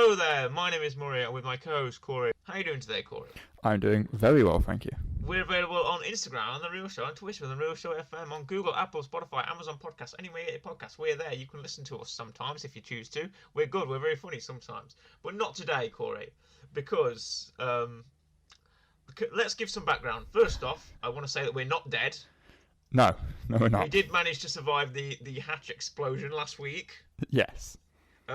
Hello there, my name is Murray and with my co-host Corey. How are you doing today, Corey? I'm doing very well, thank you. We're available on Instagram on The Real Show, on Twitter on The Real Show FM, on Google, Apple, Spotify, Amazon Podcasts, anywhere you get your podcasts. We're there. You can listen to us sometimes if you choose to. We're good. We're very funny sometimes. But not today, Corey, because let's give some background. First off, I want to say that we're not dead. No, we're not. We did manage to survive the hatch explosion last week. Yes.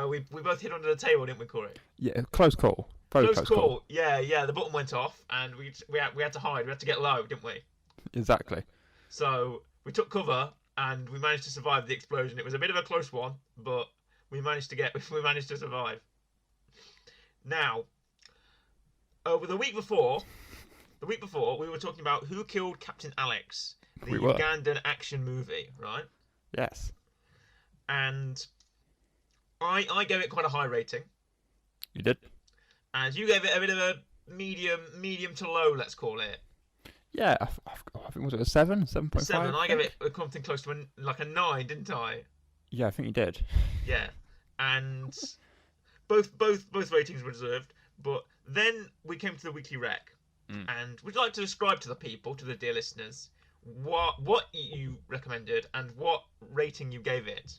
We both hid under the table, didn't we, Corey? Yeah, close call. Very close call. Yeah. The button went off, and we had to hide. We had to get low, didn't we? Exactly. So we took cover, and we managed to survive the explosion. It was a bit of a close one, but we managed to survive. Now, over the week before, we were talking about Who Killed Captain Alex, the Ugandan action movie, right? Yes. And I gave it quite a high rating. You did? And you gave it a bit of a medium to low, let's call it. Yeah, I think, was it a 7? 7.5? 7. I gave it something close to a 9, didn't I? Yeah, I think you did. Yeah. And both ratings were deserved. But then we came to the weekly rec. And would you like to describe to the people, to the dear listeners, what you recommended and what rating you gave it?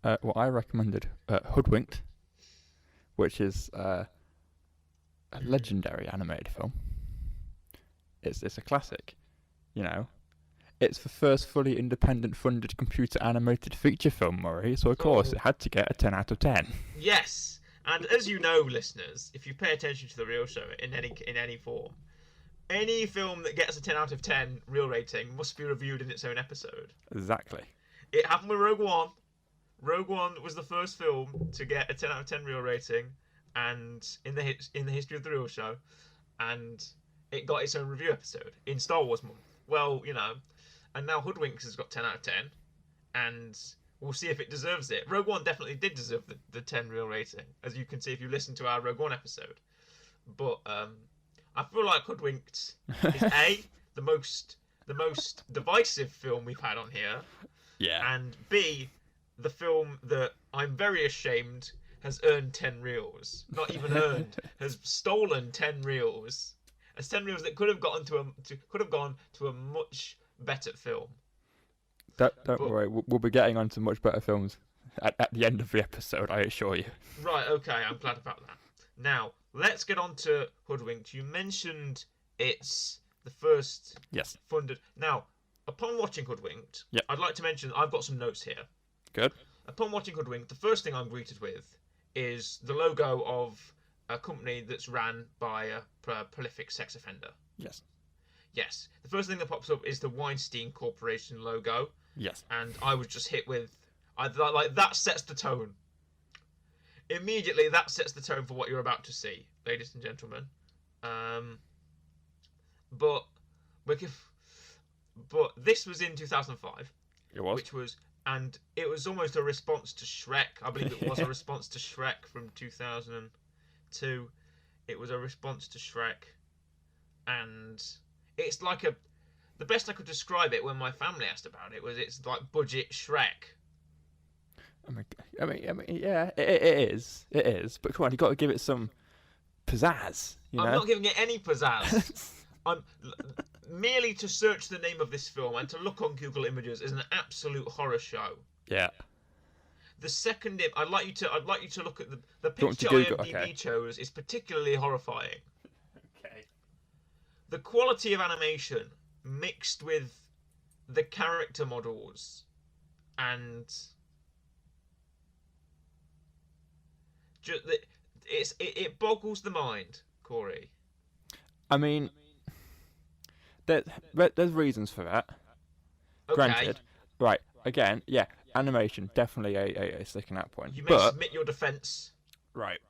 Well, I recommended Hoodwinked, which is a legendary animated film. It's a classic, you know. It's the first fully independent funded computer animated feature film, Murray, so of course it had to get a 10 out of 10. Yes, and as you know, listeners, if you pay attention to The Real Show in any form, any film that gets a 10 out of 10 real rating must be reviewed in its own episode. Exactly. It happened with Rogue One. Rogue One was the first film to get a 10 out of 10 real rating, and in the history of The Real Show, and it got its own review episode in Star Wars month. Well, you know, and now Hoodwinked has got 10 out of 10, and we'll see if it deserves it. Rogue One definitely did deserve the 10 real rating, as you can see if you listen to our Rogue One episode. But I feel like Hoodwinked is the most divisive film we've had on here. Yeah. And B, the film that I'm very ashamed has earned 10 reels. Not even earned, has stolen 10 reels. As 10 reels that could have gone to a much better film. Don't worry, we'll be getting on to much better films at the end of the episode, I assure you. Right, okay, I'm glad about that. Now, let's get on to Hoodwinked. You mentioned it's the first funded. Now, upon watching Hoodwinked, I'd like to mention I've got some notes here. Good. Upon watching Hoodwinked, the first thing I'm greeted with is the logo of a company that's ran by a prolific sex offender. Yes. Yes. The first thing that pops up is the Weinstein Corporation logo. Yes. And I was just hit with, that sets the tone. Immediately, that sets the tone for what you're about to see, ladies and gentlemen. But this was in 2005. It was. And it was almost a response to Shrek. I believe it was a response to Shrek from 2002. It was a response to Shrek. And it's like the best I could describe it when my family asked about it was it's like budget Shrek. I mean, yeah, it is. But come on, you got to give it some pizzazz. I'm not giving it any pizzazz. I'm merely to search the name of this film and to look on Google Images is an absolute horror show. Yeah. The second I'd like you to look at the picture IMDb chose is particularly horrifying. Okay. The quality of animation mixed with the character models and it boggles the mind, Corey. I mean, there's reasons for that. Okay. Granted, right? Again, yeah, animation definitely a sticking out point. You may submit your defence. Right.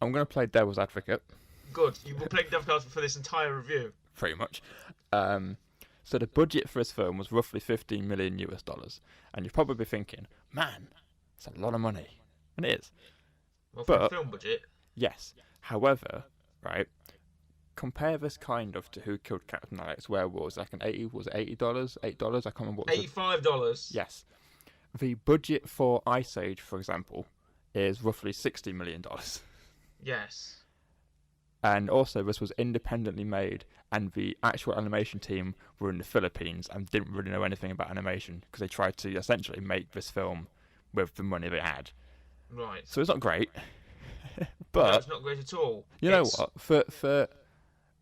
I'm going to play devil's advocate. Good. You will play devil's advocate for this entire review. Pretty much. So the budget for this film was roughly $15 million, and you're probably thinking, man, that's a lot of money, and it is. Well, for a film budget. Yes. However, right, compare this kind of to Who Killed Captain Alex, where was like $80? $8? I can't remember what. $85. Yes. The budget for Ice Age, for example, is roughly $60 million. Yes. And also, this was independently made, and the actual animation team were in the Philippines and didn't really know anything about animation because they tried to essentially make this film with the money they had. Right. So it's not great. No, But it's not great at all. you know what? For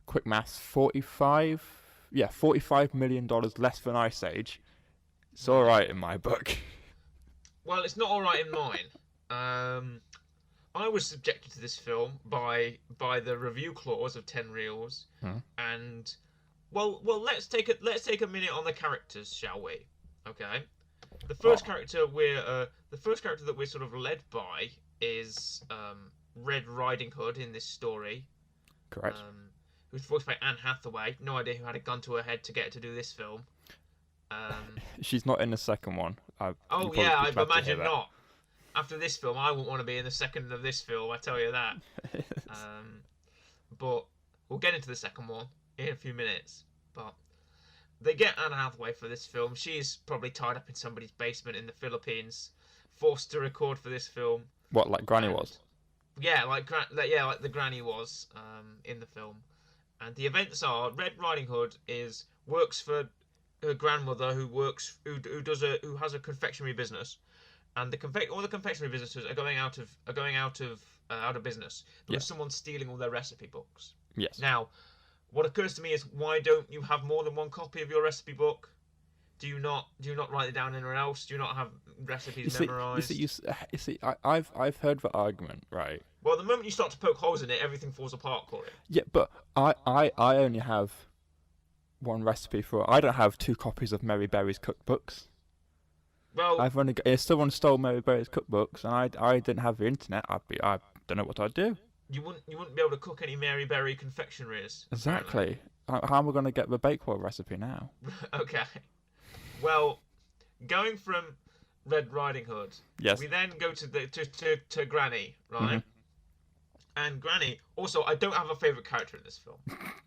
quick maths, $45 million less than Ice Age. It's all right in my book. Well, it's not all right in mine. I was subjected to this film by the review clause of 10 reels, and well, let's take a minute on the characters, shall we? Okay. The first character that we're sort of led by is Red Riding Hood in this story. Correct. Who's voiced by Anne Hathaway. No idea who had a gun to her head to get her to do this film. She's not in the second one. I imagine not. After this film, I wouldn't want to be in the second of this film, I tell you that. But we'll get into the second one in a few minutes. But they get Anne Hathaway for this film. She's probably tied up in somebody's basement in the Philippines, forced to record for this film. What, like Granny was? Yeah, like the Granny was in the film. And the events are Red Riding Hood works for her grandmother who has a confectionery business. And all the confectionery businesses are going out of business because someone's stealing all their recipe books. Yes. Now, what occurs to me is, why don't you have more than one copy of your recipe book? Do you not write it down anywhere else? Do you not have recipes memorized? You see, I've heard the argument, right? Well, the moment you start to poke holes in it, everything falls apart, Corey. Yeah, but I only have one recipe for. I don't have 2 copies of Mary Berry's cookbooks. Well, if someone stole Mary Berry's cookbooks and I didn't have the internet, I don't know what I'd do. You wouldn't be able to cook any Mary Berry confectionaries. Exactly. How am I going to get the Bakewell recipe now? Okay. Well, going from Red Riding Hood, yes, we then go to Granny, right? Mm-hmm. And Granny. Also, I don't have a favourite character in this film.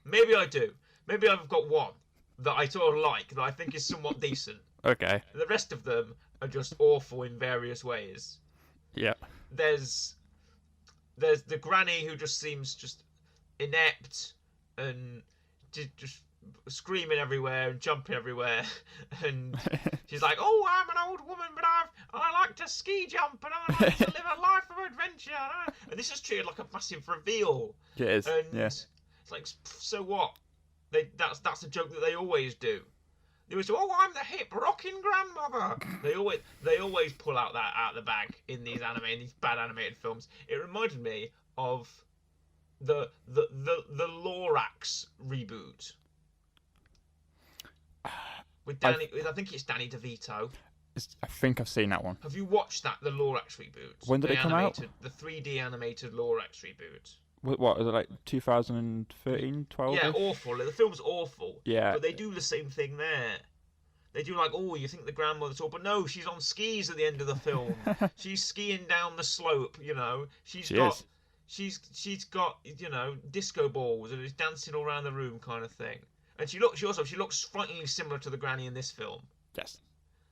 Maybe I do. Maybe I've got one that I sort of like, that I think is somewhat decent. Okay. The rest of them are just awful in various ways. Yeah. There's the Granny who just seems just inept and just screaming everywhere and jumping everywhere, and she's like, "Oh, I'm an old woman, but I like to ski jump and I like to live a life of adventure." And this is treated like a massive reveal. It is. And yeah. It's like, so what? That's a joke that they always do. They always say, "Oh, I'm the hip rocking grandmother." They always pull out the bag in these bad animated films. It reminded me of the Lorax reboot with Danny. I think it's Danny DeVito. I think I've seen that one. Have you watched that, the Lorax reboot? When did it come out? The 3D animated Lorax reboot. What was it, like 2013, 12? Yeah, awful. The film's awful. Yeah. But they do the same thing there. They do like, oh, you think the grandmother's all, but no, she's on skis at the end of the film. She's skiing down the slope, you know. She's got, you know, disco balls and is dancing all around the room, kind of thing. And she looks frighteningly similar to the Granny in this film. Yes.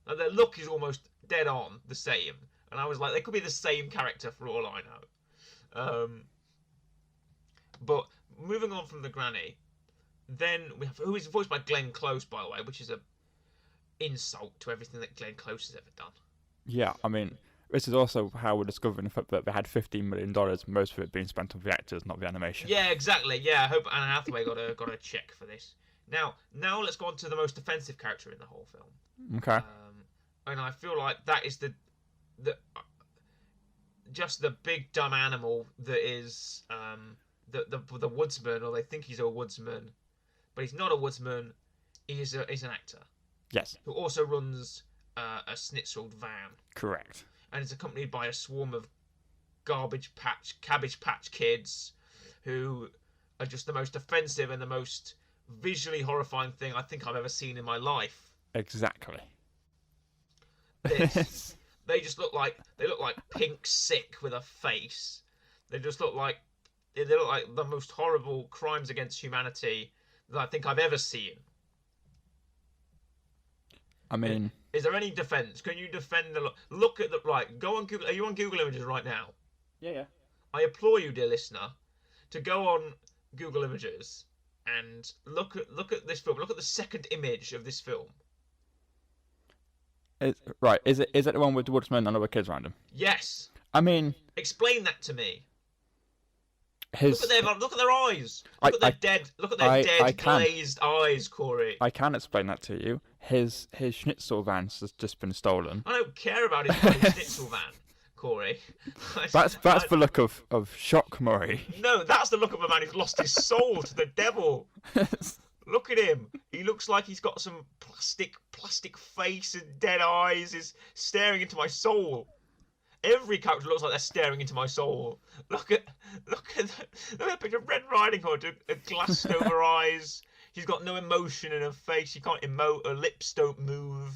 Now, their look is almost dead on the same, and I was like, they could be the same character for all I know. But moving on from the Granny, then we have, who is voiced by Glenn Close, by the way, which is a insult to everything that Glenn Close has ever done. Yeah, I mean, this is also how we're discovering the fact that they had $15 million, most of it being spent on the actors, not the animation. Yeah, exactly. Yeah, I hope Anne Hathaway got a check for this. Now let's go on to the most offensive character in the whole film. Okay. And I feel like that is the just the big dumb animal that is the woodsman, or they think he's a woodsman, but he's not a woodsman. He's an actor. Yes. Who also runs a schnitzeled van. Correct. And is accompanied by a swarm of Cabbage Patch kids, who are just the most offensive and the most visually horrifying thing I think I've ever seen in my life. Exactly. They just look like Pink Sick with a face. They look like the most horrible crimes against humanity that I think I've ever seen. I mean, Is there any defense? Can you defend the look at the right? Go on Google. Are you on Google Images right now? Yeah. I implore you, dear listener, to go on Google Images and look at this film. Look at the second image of this film. Right. Is it the one with the woodsman and other kids around him? Yes. I mean, explain that to me. Look at their eyes. Look at their dead glazed eyes, Corey. I can explain that to you. His schnitzel van has just been stolen. I don't care about his schnitzel van, Corey. That's the look of shock, Murray. No, that's the look of a man who's lost his soul to the devil. Look at him. He looks like he's got some plastic face and dead eyes. Is staring into my soul. Every character looks like they're staring into my soul. Look at the picture of Red Riding Hood. A glassed over eyes. She's got no emotion in her face. She can't emote. Her lips don't move.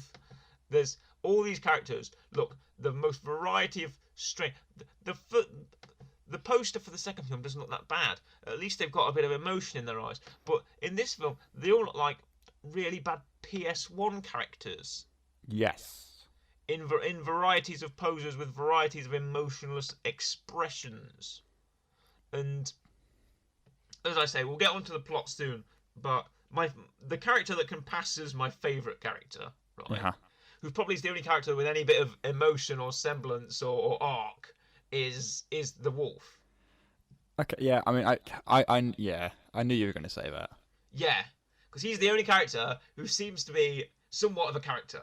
There's all these characters. Look, the most variety of strength. The poster for the second film doesn't look that bad. At least they've got a bit of emotion in their eyes. But in this film, they all look like really bad PS1 characters. Yes. In varieties of poses with varieties of emotionless expressions. And as I say, we'll get onto the plot soon, but the character that can pass as my favourite character, right? Yeah. Who probably is the only character with any bit of emotion or semblance or arc is the wolf. Okay, yeah, I mean I knew you were going to say that. Yeah, because he's the only character who seems to be somewhat of a character.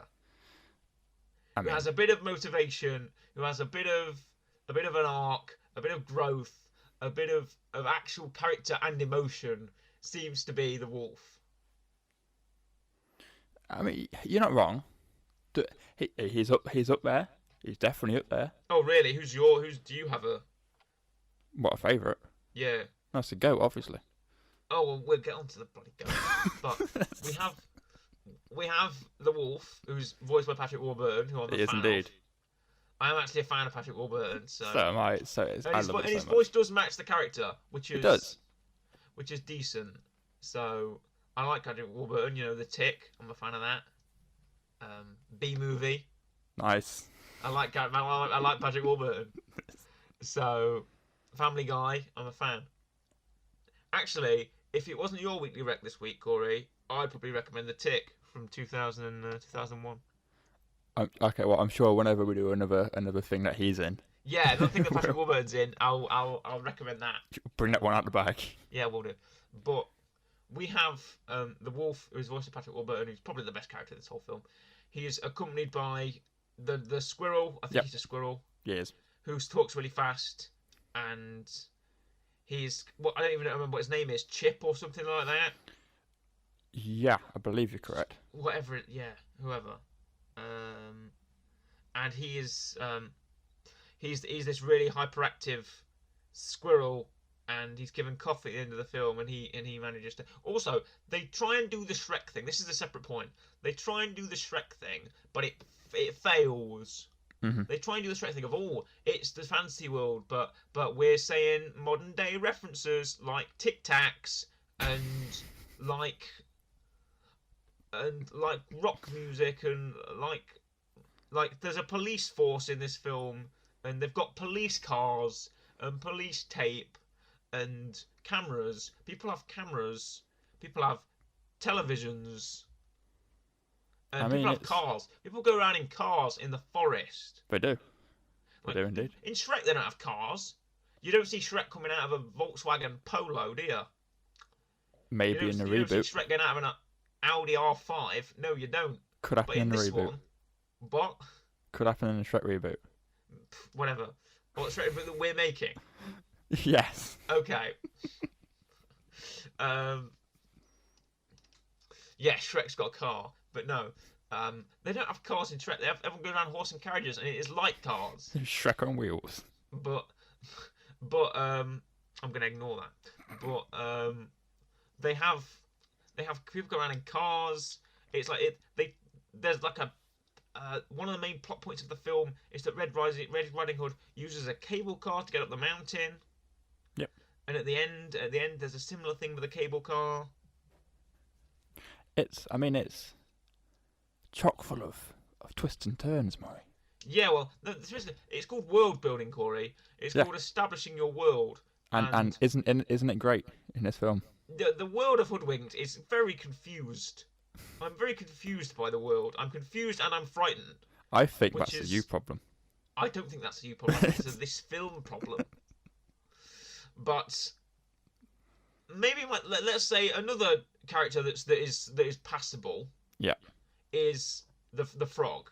Who has a bit of motivation, who has a bit of an arc, a bit of growth, a bit of actual character and emotion, seems to be the wolf. I mean, you're not wrong. He's up there. He's definitely up there. Oh really? Do you have a a favourite? Yeah. That's the goat, obviously. Oh well, we'll get onto the bloody goat. But we have the wolf, who's voiced by Patrick Warburton, who I'm a fan indeed. of. I am actually a fan of Patrick Warburton, so am I. His voice does match the character, which is decent. So I like Patrick Warburton. You know, The Tick. I'm a fan of that. B-movie. Nice. I like Patrick Warburton. So Family Guy. I'm a fan. Actually, if it wasn't your weekly rec this week, Corey, I'd probably recommend The Tick from 2001. Okay, well, I'm sure whenever we do another thing that he's in. Yeah, another thing that Patrick Warburton's in, I'll recommend that. Bring that one out the bag. Yeah, we'll do. But we have the wolf, who's voiced by Patrick Warburton, who's probably the best character in this whole film. He is accompanied by the squirrel. I think he's a squirrel. He is. Who talks really fast, and he's I don't even remember what his name is. Chip or something like that. Yeah, I believe you're correct. Whoever. And he's this really hyperactive squirrel, and he's given coffee at the end of the film, and he manages to. Also, they try and do the Shrek thing. This is a separate point. They try and do the Shrek thing, but it fails. Mm-hmm. They try and do the Shrek thing of it's the fantasy world, but we're saying modern day references like Tic Tacs and like rock music and like there's a police force in this film, and they've got police cars and police tape and cameras. People have cameras. People have televisions. And people have cars. People go around in cars in the forest. They do. They do indeed. In Shrek, they don't have cars. You don't see Shrek coming out of a Volkswagen Polo, do you? Maybe in the reboot. You don't see Shrek getting out of an Audi R5. No, you don't. Could happen in the reboot. But could happen in the Shrek reboot. Whatever. What Shrek reboot that we're making? Yes. Okay. Yeah, Shrek's got a car, but no. They don't have cars in Shrek. Everyone goes around horse and carriages, and it is like cars. Shrek on wheels. But I'm gonna ignore that. But they have people go around in cars. It's like there's like a one of the main plot points of the film is that Red Riding Hood uses a cable car to get up the mountain. Yep. And at the end, there's a similar thing with a cable car. It's chock full of of twists and turns, Murray. Yeah, well, no, it's called world building, Corey. It's called establishing your world. And isn't it great in this film? The world of Hoodwinked is very confused. I'm very confused by the world. I'm confused and I'm frightened. I think that's a you problem. I don't think that's a you problem. I think it's a this film problem. But maybe let's say another character that is passable. Yeah. Is the frog.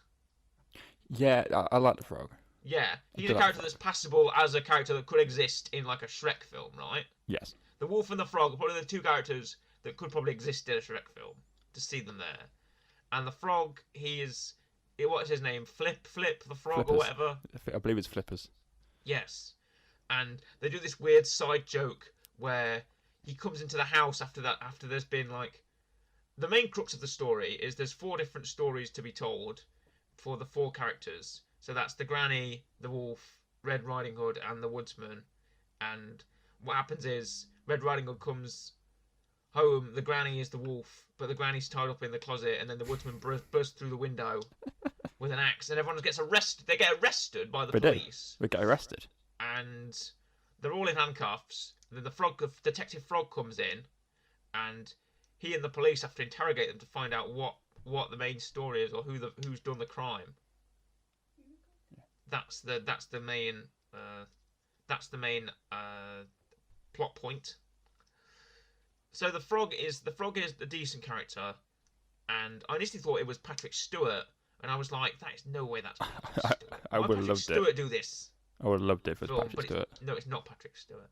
Yeah, I like the frog. Yeah, he's a character that's passable as a character that could exist in like a Shrek film, right? Yes. The wolf and the frog are probably the two characters that could probably exist in a Shrek film. To see them there. And the frog, what is his name? Flip the frog. Flippers. Or whatever. I believe it's Flippers. Yes. And they do this weird side joke where he comes into the house after there's been like... The main crux of the story is there's 4 different stories to be told for the 4 characters. So that's the granny, the wolf, Red Riding Hood, and the woodsman. And what happens is Red Riding Hood comes home, the granny is the wolf, but the granny's tied up in the closet, and then the woodsman bursts through the window with an axe, and everyone gets arrested. They get arrested by the police. They get arrested. And they're all in handcuffs. And then the Detective Frog comes in, and he and the police have to interrogate them to find out what the main story is, or who's done the crime. That's the main plot point. So the frog is a decent character, and I initially thought it was Patrick Stewart, and I was like, "That is no way that's Patrick Stewart." I would have loved it. Stewart do this? I would have loved it if it was Patrick Stewart. No, it's not Patrick Stewart.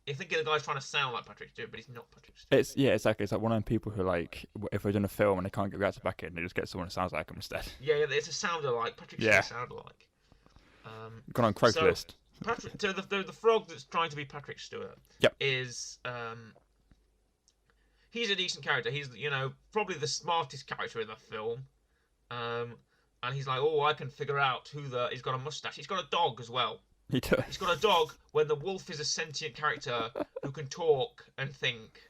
You think the guy's trying to sound like Patrick Stewart, but he's not Patrick Stewart. It's like one of them people who like if they're doing a film and they can't get the actor back in, they just get someone who sounds like him instead. Yeah, it's a sounder like Patrick Stewart sound like. Gone on Craigslist. So the frog that's trying to be Patrick Stewart. Yep. Is he's a decent character. He's probably the smartest character in the film. And he's like, I can figure out he's got a mustache. He's got a dog as well. He does. He's got a dog when the wolf is a sentient character who can talk and think.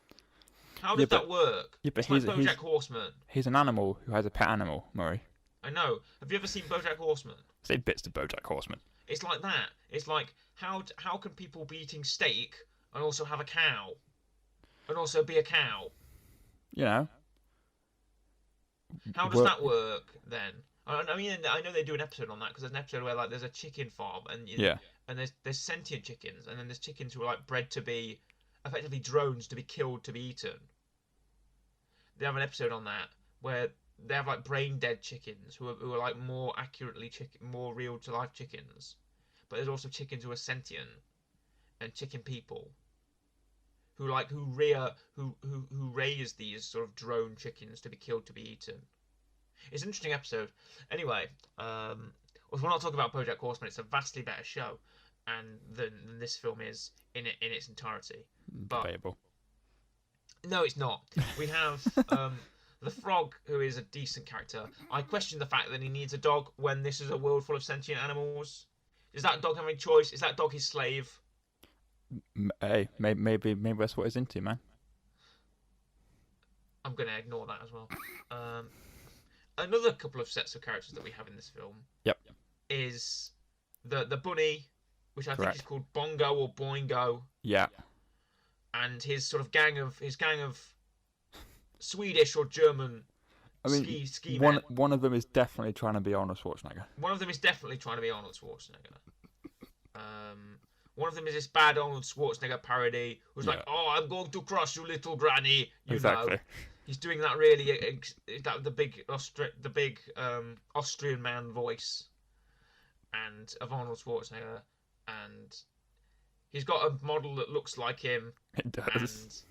How does that work? Yeah, but it's like BoJack Horseman. He's an animal who has a pet animal, Murray. I know. Have you ever seen BoJack Horseman? Say bits to BoJack Horseman. It's like that. It's like how can people be eating steak and also have a cow, and also be a cow? You know. How does that work then? I mean, I know they do an episode on that because there's an episode where like there's a chicken farm and and there's sentient chickens, and then there's chickens who are like bred to be effectively drones to be killed to be eaten. They have an episode on that where they have like brain dead chickens who are like more accurately more real to life chickens, but there's also chickens who are sentient and chicken people who raise these sort of drone chickens to be killed to be eaten. It's an interesting episode. Anyway, we're not talking about BoJack Horseman. It's a vastly better show, than this film is in its entirety. Debatable. No, it's not. We have the frog, who is a decent character. I question the fact that he needs a dog when this is a world full of sentient animals. Is that dog having a choice? Is that dog his slave? Hey, maybe that's what he's into, man. I'm going to ignore that as well. Another couple of sets of characters that we have in this film. Yep. Is the bunny, which I think is called Bongo or Boingo. Yeah. And his gang of Swedish or German ski men. One of them is definitely trying to be Arnold Schwarzenegger. One of them is definitely trying to be Arnold Schwarzenegger. One of them is this bad Arnold Schwarzenegger parody who's like, I'm going to crush you, little granny. You know. He's doing that really, the big Austrian man voice, and of Arnold Schwarzenegger, and he's got a model that looks like him. It does. And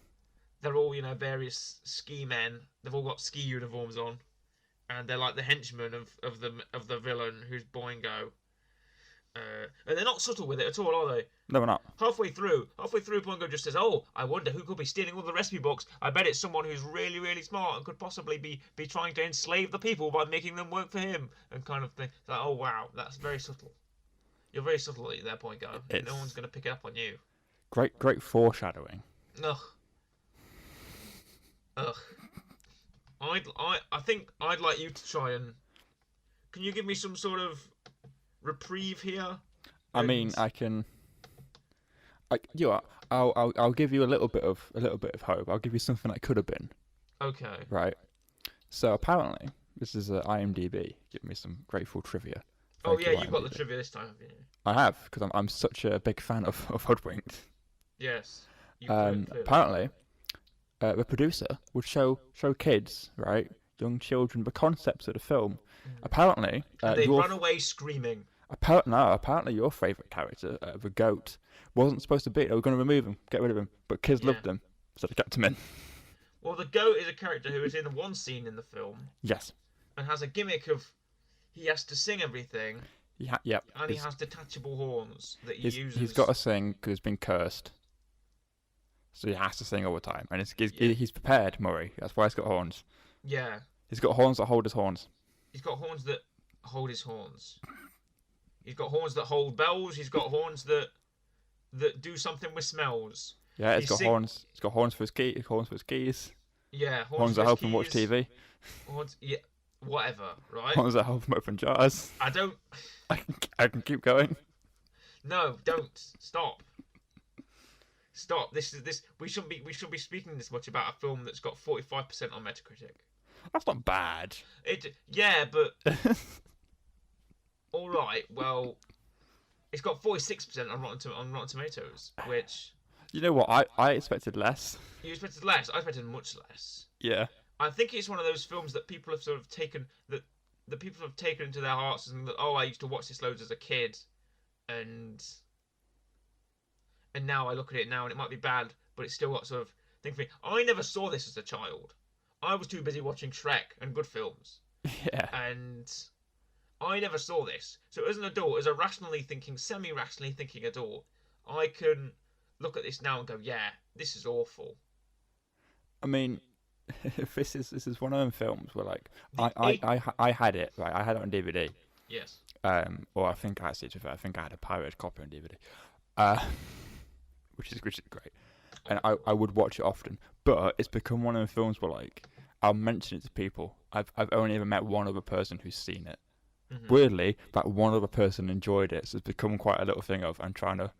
they're all various ski men. They've all got ski uniforms on, and they're like the henchmen of the villain who's Boingo. And they're not subtle with it at all, are they? No, we're not. Halfway through, Boingo just says, I wonder who could be stealing all the recipe books. I bet it's someone who's really, really smart and could possibly be trying to enslave the people by making them work for him, and kind of thing. It's like, oh, wow, that's very subtle. You're very subtle at that point, Boingo. No one's going to pick it up on you. Great foreshadowing. Ugh. I think I'd like you to try and Can you give me some sort of reprieve here? I mean, I can. You know, I'll give you a little bit of hope. I'll give you something that could have been. Okay. Right. So apparently, this is IMDb. Give me some grateful trivia. Oh yeah, you've got the trivia this time, haven't you? I have, because I'm such a big fan of Hoodwinked. Yes. Apparently, the producer would show kids, right, young children, the concepts of the film. Apparently, and they run away screaming. Apparently your favourite character, the goat, wasn't supposed to be. They were going to remove him, get rid of him, but kids loved him, so they kept him in. Well, the goat is a character who is in one scene in the film. Yes. And has a gimmick of he has to sing everything. Yep. And he has detachable horns that he uses. He's got to sing because he's been cursed. So he has to sing all the time. And he's prepared, Murray. That's why he's got horns. Yeah. He's got horns that hold his horns. He's got horns that hold his horns. He's got horns that hold bells. He's got horns that do something with smells. Yeah, he's got horns. He's got horns for his keys. Horns for his keys. Yeah, horns that help him watch TV. Horns, yeah, whatever, right? Horns that help him open jars. I don't. I can keep going. No, don't stop. Stop. This. We shouldn't be speaking this much about a film that's got 45% on Metacritic. That's not bad. Yeah, but all right. Well, it's got 46% on Rotten Tomatoes, which. You know what? I expected less. You expected less. I expected much less. Yeah. I think it's one of those films that people have sort of taken that people have taken into their hearts and that, oh, I used to watch this loads as a kid, and now I look at it now and it might be bad, but it's still got sort of thing for me. I never saw this as a child. I was too busy watching Shrek and good films. Yeah. And I never saw this. So as an adult, as a semi-rationally thinking adult, I can look at this now and go, yeah, this is awful. I mean, this is one of them films where like I had it right. I had it on DVD. Yes. Or I think I had a pirated copy on DVD. Which is great. And I would watch it often. But it's become one of the films where like I'll mention it to people. I've only ever met one other person who's seen it. Mm-hmm. Weirdly, that one other person enjoyed it, so it's become quite a little thing of I'm trying to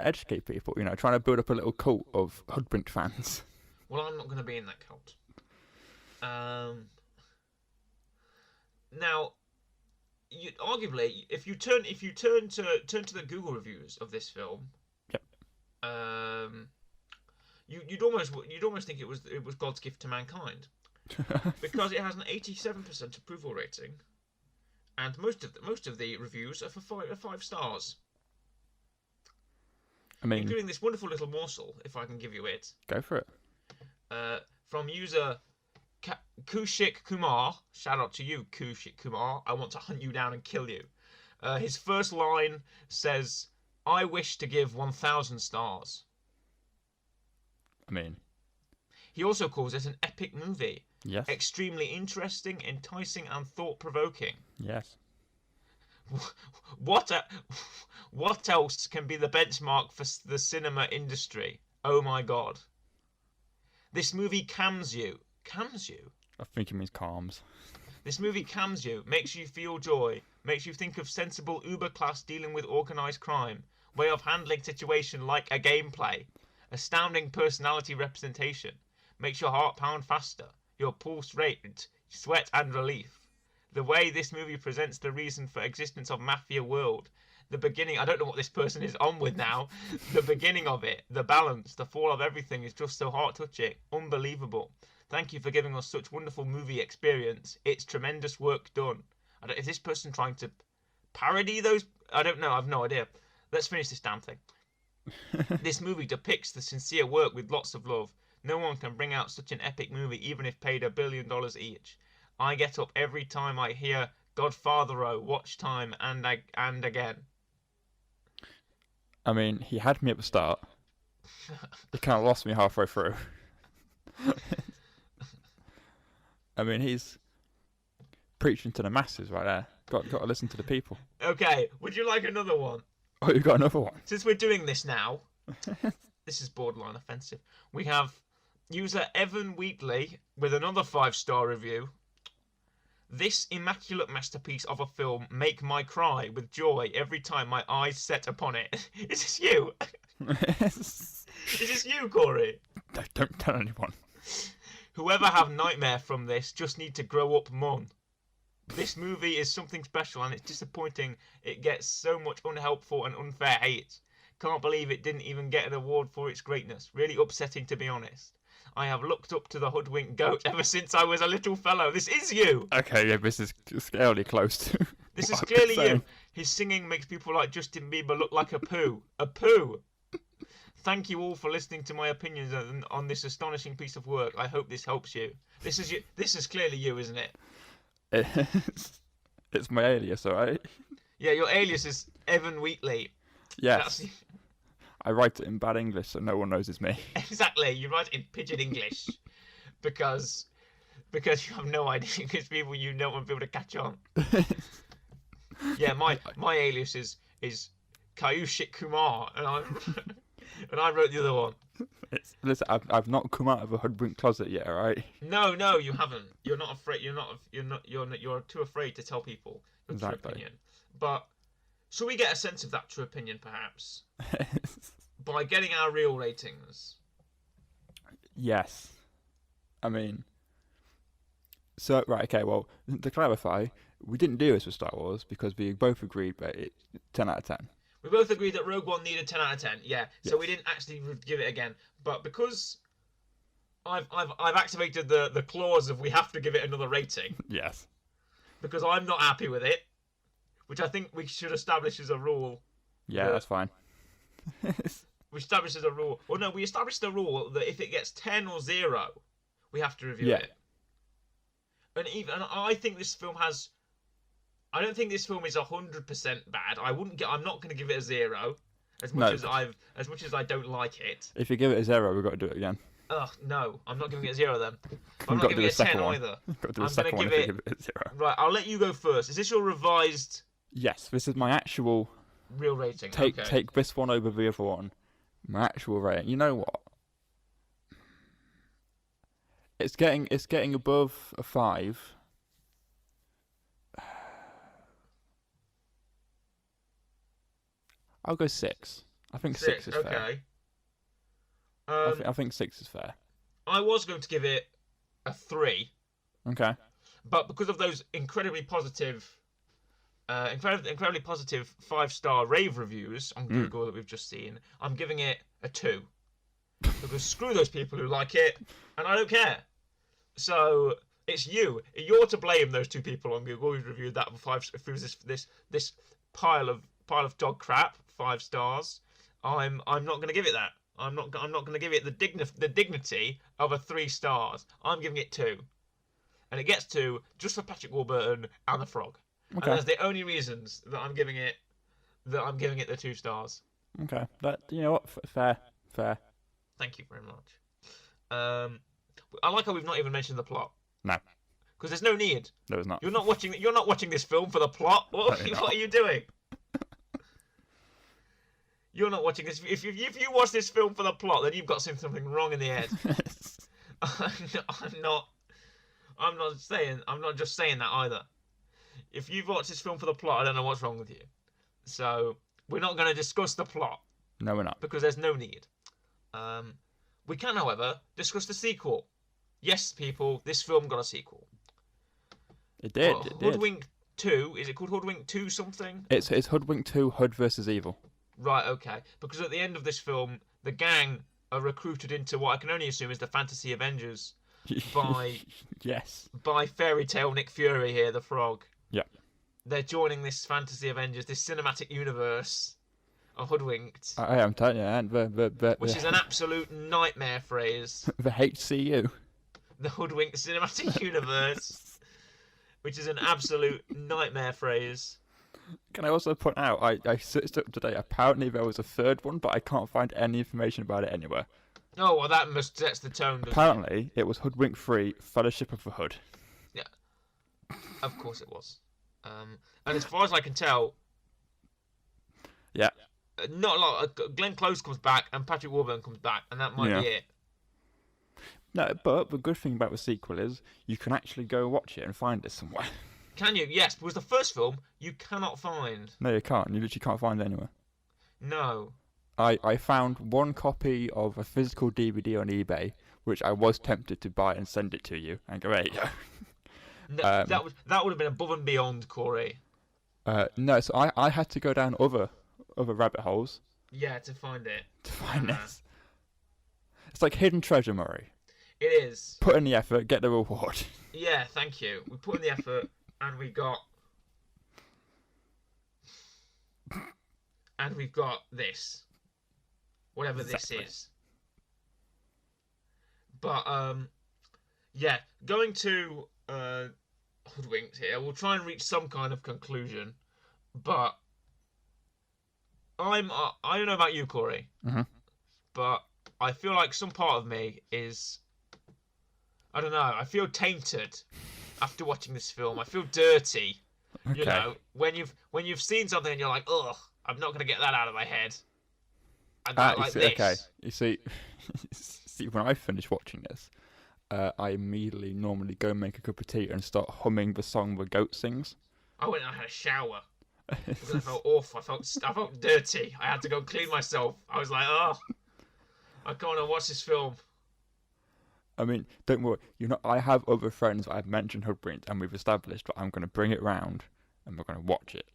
educate people, trying to build up a little cult of Hoodwinked fans. Well, I'm not going to be in that cult. Now, arguably, if you turn to the Google reviews of this film, yep. You'd almost think it was God's gift to mankind, because it has an 87% approval rating, and most of the reviews are for 5 stars. I mean, including this wonderful little morsel, if I can give you it. Go for it. From user Kushik Kumar. Shout out to you, Kushik Kumar. I want to hunt you down and kill you. His first line says, "I wish to give 1,000 stars." I mean, he also calls it an epic movie. Yes. Extremely interesting, enticing, and thought-provoking. Yes. What else can be the benchmark for the cinema industry? Oh my god. This movie calms you. Calms you? I think it means calms. This movie calms you, makes you feel joy, makes you think of sensible Uber class dealing with organised crime, way of handling situation like a gameplay, astounding personality representation, makes your heart pound faster, your pulse rate, sweat and relief. The way this movie presents the reason for existence of Mafia World, the beginning, I don't know what this person is on with now, the beginning of it, the balance, the fall of everything is just so heart-touching, unbelievable. Thank you for giving us such wonderful movie experience. It's tremendous work done. Is this person trying to parody those? I don't know, I've no idea. Let's finish this damn thing. This movie depicts the sincere work with lots of love. No one can bring out such an epic movie even if paid $1 billion each. I get up every time I hear Godfather-o, watch time, and again. I mean, he had me at the start. He kind of lost me halfway through. I mean, he's preaching to the masses right there. Got to listen to the people. Okay, would you like another one? Oh, you got another one? Since we're doing this now, this is borderline offensive. We have user Evan Wheatley with another 5-star review. This immaculate masterpiece of a film make my cry with joy every time my eyes set upon it. Is this you? Is this you, Corey? Don't tell anyone. Whoever have nightmare from this just need to grow up, mon. This movie is something special, and it's disappointing it gets so much unhelpful and unfair hate. Can't believe it didn't even get an award for its greatness. Really upsetting, to be honest. I have looked up to the Hoodwinked goat ever since I was a little fellow. This is you! Okay, yeah, this is scarily close to. This is clearly you. His singing makes people like Justin Bieber look like a poo. A poo! Thank you all for listening to my opinions on this astonishing piece of work. I hope this helps you. This is you. This is clearly you, isn't it? It's my alias, alright? Yeah, your alias is Evan Wheatley. Yes. I write it in bad English so no one knows it's me. Exactly, you write it in pidgin English because you have no idea, because people you don't want people to catch on. Yeah, my alias is Kayushik Kumar, and I wrote the other one. Listen, I've not come out of a hoodwink closet yet, alright? No, you haven't. You're not afraid. You're too afraid to tell people your true opinion. But shall we get a sense of that true opinion, perhaps, by getting our real ratings? Yes. I mean, so right, okay. Well, to clarify, we didn't do this with Star Wars because we both agreed that it's 10 out of 10. We both agreed that Rogue One needed 10 out of 10. Yeah. Yes. So we didn't actually give it again, but because I've activated the clause of we have to give it another rating. Yes. Because I'm not happy with it, which I think we should establish as a rule. Yeah, that's fine. We established as a rule. Well, no, we established a rule that if it gets 10 or 0, we have to review it. And I think this film has. I don't think this film is 100% bad. I'm not going to give it a 0, as much as I don't like it. If you give it a 0, we've got to do it again. Ugh, no, I'm not giving it a 0 then. I'm not giving it a 10 either. You've got to do a second one if you give it a 0. Right, I'll let you go first. Is this your revised? Yes, this is my actual real rating. Take this one over the other one. My actual rating. You know what? It's getting above a 5. I'll go 6. I think 6 is fair. I think 6 is fair. I was going to give it a 3. Okay. But because of those incredibly positive 5-star rave reviews on Google that we've just seen, I'm giving it a 2. Because screw those people who like it, and I don't care. So it's you. You're to blame. Those 2 people on Google who reviewed that through this pile of dog crap. 5 stars. I'm not going to give it that. I'm not going to give it the dignity of a 3 stars. I'm giving it 2, and it gets 2 just for Patrick Warburton and the frog. Okay. And that's the only reasons that I'm giving it the 2 stars. Okay, but you know what? Fair. Thank you very much. I like how we've not even mentioned the plot. No. Because there's no need. No, it's not. You're not watching this film for the plot. What are you doing? You're not watching this. If you watch this film for the plot, then you've got something wrong in the head. I'm not just saying that either. If you've watched this film for the plot, I don't know what's wrong with you. So we're not going to discuss the plot. No, we're not. Because there's no need. We can, however, discuss the sequel. Yes, people, this film got a sequel. It did. Hoodwinked 2. Is it called Hoodwinked 2 something? It's Hoodwinked 2, Hood versus Evil. Right, okay. Because at the end of this film, the gang are recruited into what I can only assume is the Fantasy Avengers by fairy tale Nick Fury here, the frog. Yeah. They're joining this Fantasy Avengers, this cinematic universe of Hoodwinked. I am telling you, and which is an absolute nightmare phrase. The HCU. The Hoodwinked Cinematic Universe, which is an absolute nightmare phrase. Can I also point out, I searched up today, apparently there was a third one, but I can't find any information about it anywhere. Oh, well, that sets the tone, doesn't Apparently, it was Hoodwink 3, Fellowship of the Hood. Yeah. Of course it was. And as far as I can tell... Yeah. Not a lot. Glenn Close comes back, and Patrick Warburton comes back, and that might be it. No, but the good thing about the sequel is you can actually go watch it and find it somewhere. Can you? Yes, because the first film you cannot find. No, you can't. You literally can't find it anywhere. No. I found one copy of a physical DVD on eBay, which I was tempted to buy and send it to you, and go, there you go. No, that would have been above and beyond, Corey. No, so I had to go down other rabbit holes. Yeah, to find it. To find this. It's like hidden treasure, Murray. It is. Put in the effort, get the reward. Yeah, thank you. We put in the effort, and we got... And we've got this. Whatever Exactly. this is. But, yeah, going to Hoodwinked here, we'll try and reach some kind of conclusion. But I don't know about you, Corey, but I feel like some part of me is, I don't know, I feel tainted after watching this film. I feel dirty. Okay. You know, when you've seen something and you're like, ugh, I'm not gonna get that out of my head. And that, like see, this. okay. You see, when I finish watching this, I immediately normally go make a cup of tea and start humming the song the goat sings. I went and I had a shower because I felt awful. I felt dirty. I had to go clean myself. I was like, oh, I can't want to watch this film. I mean, don't worry. I have other friends that I've mentioned Hoodwinked, and we've established that I'm going to bring it round, and we're going to watch it.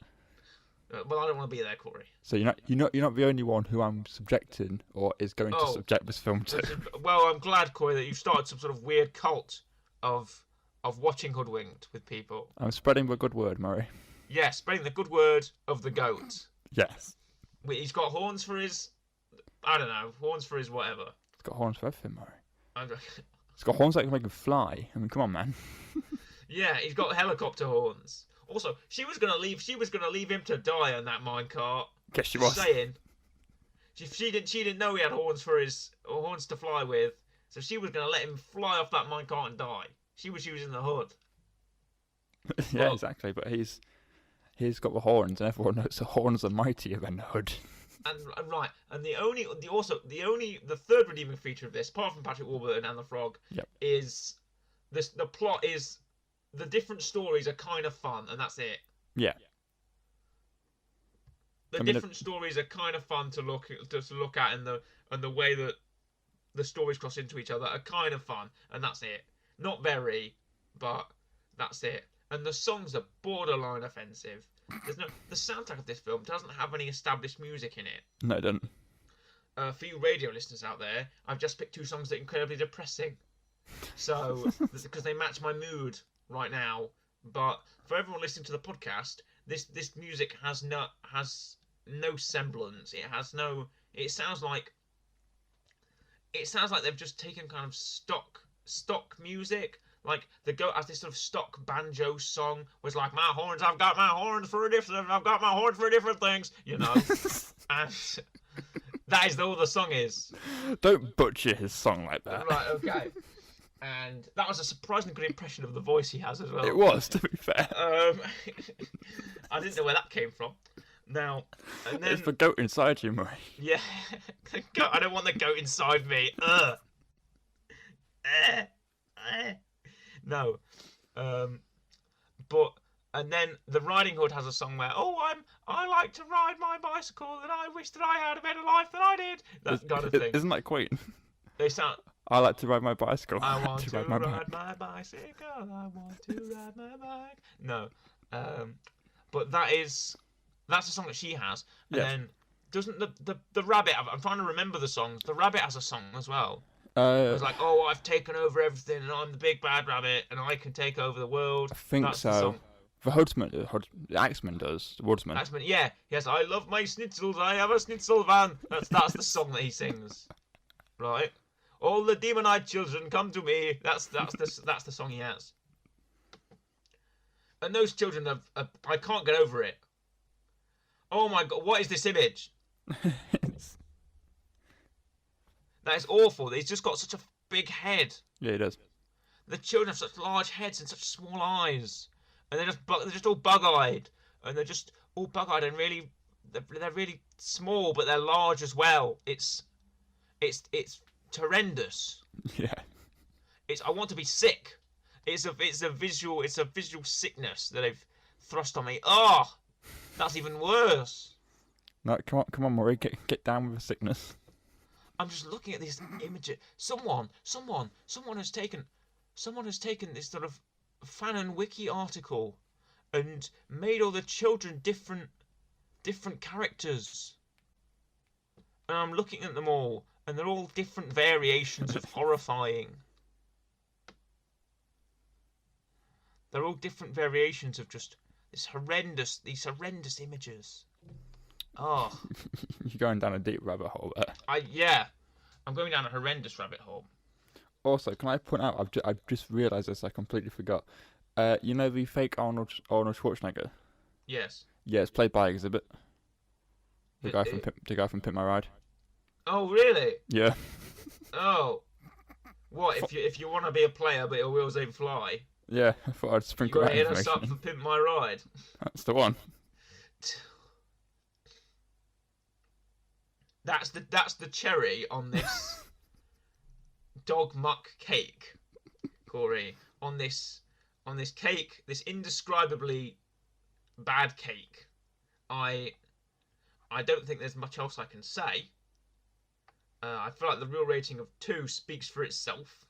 Well, I don't want to be there, Corey. So you're not the only one who I'm subjecting or is going to subject this film to. Well, I'm glad, Corey, that you've started some sort of weird cult of watching Hoodwinked with people. I'm spreading the good word, Murray. Yeah, spreading the good word of the goat. Yes. He's got horns for his, I don't know, horns for his whatever. It's got horns for everything, Murray. Okay. It's got horns that can make him fly. I mean, come on, man. Yeah, he's got helicopter horns. Also, she was gonna leave him to die on that minecart. Guess she was. Saying, she didn't know he had horns to fly with, so she was gonna let him fly off that minecart and die. She was using the hood. Yeah, well, exactly. But he's got the horns, and everyone knows the horns are mightier than the hood. And right, and the third redeeming feature of this, apart from Patrick Warburton and the frog, is this. The plot is the different stories are kind of fun, and that's it. Yeah. Different stories are kind of fun to look at, and the way that the stories cross into each other are kind of fun, and that's it. Not very, but that's it. And the songs are borderline offensive. The soundtrack of this film doesn't have any established music in it. No, it doesn't. For you radio listeners out there, I've just picked two songs that are incredibly depressing. So, because they match my mood right now. But for everyone listening to the podcast, this music has no semblance. It sounds like they've just taken kind of stock music. Like the goat has this sort of stock banjo song, was like, I've got my horns for different things, you know. And that is all the song is. Don't butcher his song like that. Right, okay. And that was a surprisingly good impression of the voice he has as well. It was, to be fair. I didn't know where that came from. Now, and then, it's the goat inside you, Murray. Yeah, I don't want the goat inside me. No, but and then the Riding Hood has a song where I like to ride my bicycle and I wish that I had a better life than I did. That kind of thing. Isn't that Queen? They sound. I like to ride my bicycle. I want to ride my bicycle. I want to ride my bike. No, but that's a song that she has. And then doesn't the rabbit? I'm trying to remember the songs. The rabbit has a song as well. It's like, I've taken over everything, and I'm the big bad rabbit, and I can take over the world. I think so. The Axeman does. The woodsman. Axeman, yeah. Yes, I love my schnitzels. I have a schnitzel van. That's the song that he sings, right? All the demon-eyed children come to me. That's the song he has. And those children I can't get over it. Oh my God! What is this image? That is awful. He's just got such a big head. Yeah, he does. The children have such large heads and such small eyes, and they're just all bug-eyed, and they're just all bug-eyed and they're really small, but they're large as well. It's horrendous. Yeah. I want to be sick. It's a visual sickness that they've thrust on me. Oh, that's even worse. No, come on, Murray, get down with the sickness. I'm just looking at these images. Someone has taken this sort of fan and wiki article and made all the children different characters. And I'm looking at them all, and they're all different variations of horrifying. They're all different variations of just these horrendous images. Oh. You're going down a deep rabbit hole there. I'm going down a horrendous rabbit hole. Also, can I point out, I've just realised this, I completely forgot. You know the fake Arnold Schwarzenegger? Yes. Yeah, it's played by Exhibit. The guy from Pimp My Ride. Oh, really? Yeah. Oh. What, if you want to be a player but your wheels ain't fly? Yeah, I thought I'd sprinkle that You information. hit us up for Pimp My Ride. That's the one. That's the cherry on this dog muck cake, Corey. On this cake, this indescribably bad cake. I don't think there's much else I can say. I feel like the real rating of 2 speaks for itself.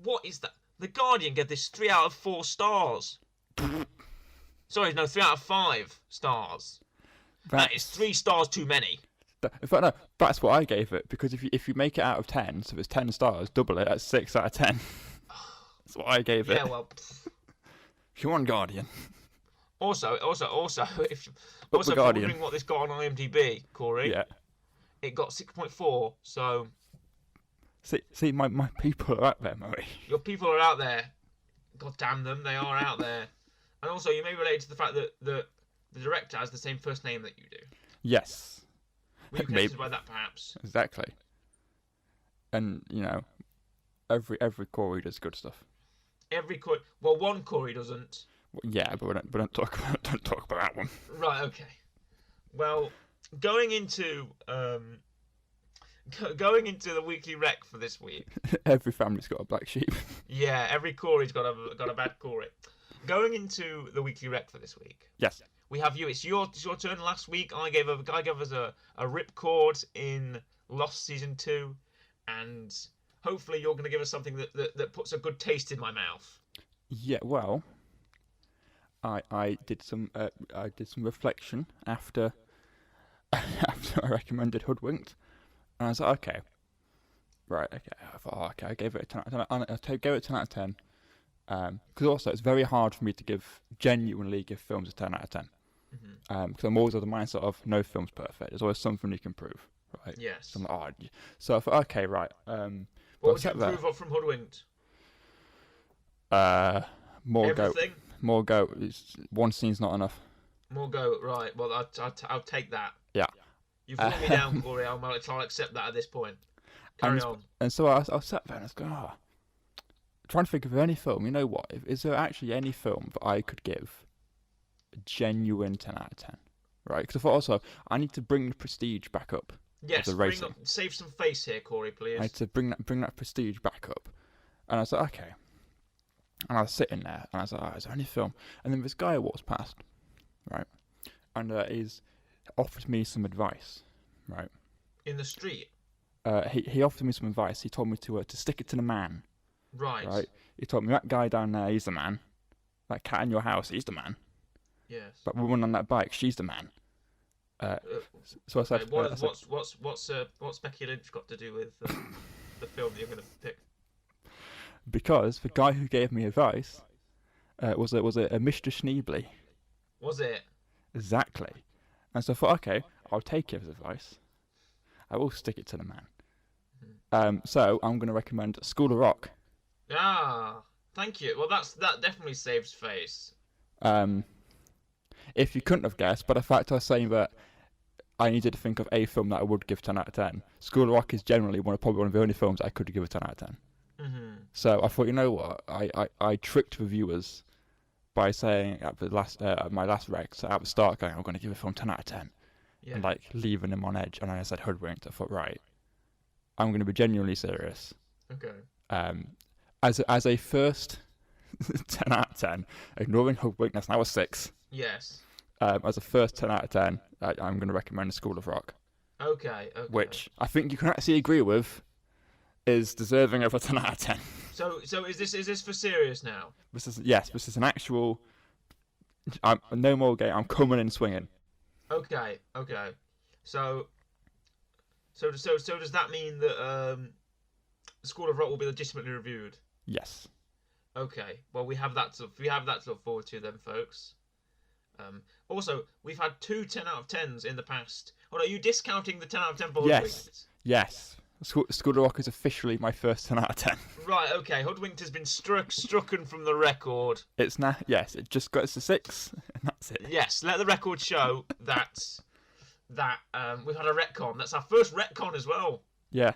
What is that? The Guardian gave this 3 out of 4 stars. Sorry, no, 3 out of 5 stars. That is 3 stars too many. In fact, no, that's what I gave it, because if you make it out of 10, so if it's 10 stars, double it, that's 6 out of 10. That's what I gave it. Yeah, well. If you want Guardian. Also, if Guardian. wondering what this got on IMDb, Corey. Yeah. It got 6.4, so. See, my people are out there, Murray. Your people are out there. God damn them, they are out there. And also, you may relate to the fact that the director has the same first name that you do. Yes. Were you connected by that, perhaps? Exactly. And, you know, every Corey does good stuff. Well, one Corey doesn't. Well, yeah, but we don't talk about that one. Right, okay. Well, going into the weekly rec for this week. Every family's got a black sheep. Yeah, every Corey's got a bad Corey. Going into the weekly rec for this week. Yes. We have you. It's your turn. Last week, I gave us a ripcord in Lost Season 2, and hopefully you're going to give us something that puts a good taste in my mouth. Yeah. Well, I did some reflection after I recommended Hoodwinked, and I was like, okay, right, okay. I thought, okay, I gave it a 10 out of 10. I gave it a 10 out of 10. Because also it's very hard for me to genuinely give films a 10 out of 10. Because I'm always of the mindset of no film's perfect. There's always something you can improve, right? Yes. So I'm like, oh. So I thought, okay, right. What would you improve on from Hoodwinked? More goat. Everything? More goat. One scene's not enough. More goat, right. Well, I'll take that. Yeah. You've let me down, Corey. I'll accept that at this point. Carry on. And so I sat there and I was going, trying to think of any film. You know what? Is there actually any film that I could give a genuine 10 out of 10? Right? Because I thought also, I need to bring the prestige back up. Yes, save some face here, Corey, please. I had to bring that prestige back up. And I was like, okay. And I was sitting there, and I was like, is there any film? And then this guy walks past, right? And he's offered me some advice, right? In the street? He offered me some advice. He told me to stick it to the man. Right. He told me that guy down there, he's the man. That cat in your house, he's the man. Yes. That woman on that bike, she's the man. So I said, what's Becky Lynch got to do with the film that you're going to pick? Because the guy who gave me advice was a Mr. Schneebly. Was it? Exactly. And so I thought, okay, I'll take his advice. I will stick it to the man. So I'm going to recommend School of Rock. Ah, thank you. Well, that definitely saves face. If you couldn't have guessed, but the fact I was saying that I needed to think of a film that I would give 10 out of 10. School of Rock is generally probably one of the only films I could give a 10 out of 10. So I thought, you know what? I tricked the viewers by saying at my last rec, so at the start, going, I'm going to give a film 10 out of 10, and leaving them on edge. And I said Hoodwinked. I thought, right, I'm going to be genuinely serious. Okay. As a first 10 out of 10, ignoring Hoodwinked, that's now a 6. Yes. As a first 10 out of 10, I'm going to recommend School of Rock. Okay. Which I think you can actually agree with is deserving of a 10 out of 10. So is this for serious now? This is an actual. No more game. I'm coming in swinging. Okay. So does that mean that School of Rock will be legitimately reviewed? Yes. Okay. Well, we have that to look forward to then, folks. Also, we've had 2 10 out of 10s in the past. Oh, no, are you discounting the 10 out of 10 for Hoodwinked? Yes. School of Rock is officially my first 10 out of 10. Right, okay. Hoodwinked has been strucken from the record. It's now, yes, it just got us a 6, and that's it. Yes, let the record show that we've had a retcon. That's our first retcon as well. Yeah.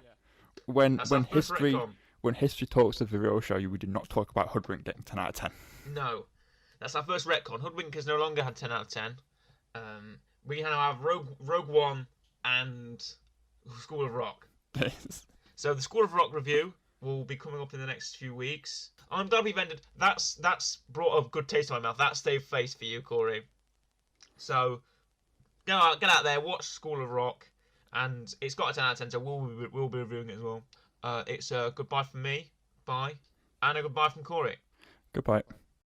When history talks of the real show, we did not talk about Hoodwinked getting 10 out of 10. No. That's our first retcon. Hoodwinked has no longer had 10 out of 10. We now have Rogue One and School of Rock. So the School of Rock review will be coming up in the next few weeks. I'm glad we've ended. That's brought a good taste to my mouth. That's saved face for you, Corey. So get out there, watch School of Rock, and it's got a 10 out of 10. So we'll be reviewing it as well. It's a goodbye from me, bye, and a goodbye from Corey. Goodbye.